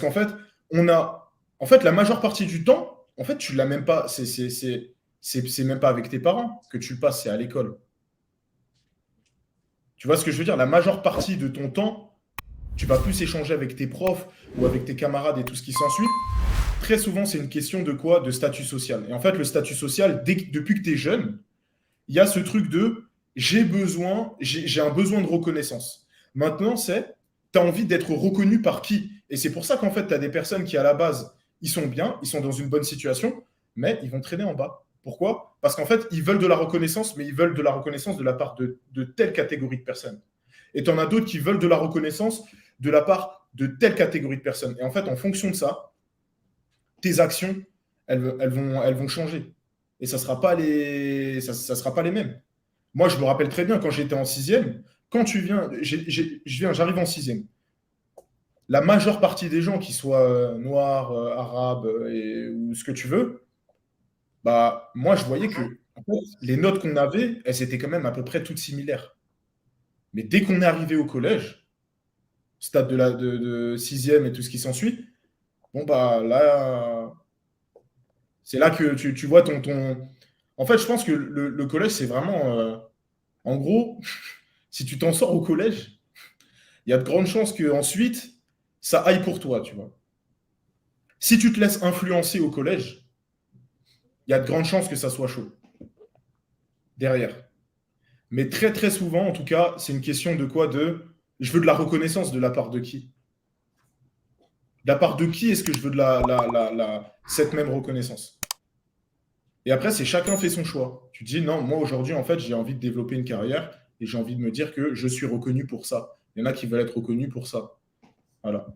qu'en fait, on a, en fait, la majeure partie du temps, en fait, tu l'as même pas, c'est même pas avec tes parents que tu le passes, c'est à l'école. Tu vois ce que je veux dire? La majeure partie de ton temps, tu vas plus échanger avec tes profs ou avec tes camarades et tout ce qui s'ensuit. Très souvent, c'est une question de quoi? De statut social. Et en fait, le statut social, depuis que tu es jeune, il y a ce truc de j'ai un besoin de reconnaissance. Maintenant, tu as envie d'être reconnu par qui? Et c'est pour ça qu'en fait, tu as des personnes qui, à la base, ils sont bien, ils sont dans une bonne situation, mais ils vont traîner en bas. Pourquoi? Parce qu'en fait, ils veulent de la reconnaissance, mais ils veulent de la reconnaissance de la part de telle catégorie de personnes. Et tu en as d'autres qui veulent de la reconnaissance de la part de telle catégorie de personnes. Et en fait, en fonction de ça, tes actions, elles vont changer. Et ça ne sera pas ça sera pas les mêmes. Moi, je me rappelle très bien quand j'étais en sixième, quand tu viens, j'arrive en sixième. La majeure partie des gens, qui soient noirs, arabes ou ce que tu veux, bah, moi, je voyais que en fait, les notes qu'on avait, elles étaient quand même à peu près toutes similaires. Mais dès qu'on est arrivé au collège, stade de sixième et tout ce qui s'ensuit, bon, bah là, c'est là que tu vois ton. En fait, je pense que le collège, c'est vraiment. En gros, si tu t'en sors au collège, il y a de grandes chances qu'ensuite, ça aille pour toi, tu vois. Si tu te laisses influencer au collège, il y a de grandes chances que ça soit chaud derrière. Mais très très souvent, en tout cas, c'est une question de quoi? Je veux de la reconnaissance de la part de qui? De la part de qui est-ce que je veux cette même reconnaissance? Et après, c'est chacun fait son choix. Tu te dis, non, moi aujourd'hui, en fait, j'ai envie de développer une carrière et j'ai envie de me dire que je suis reconnu pour ça. Il y en a qui veulent être reconnus pour ça. Voilà.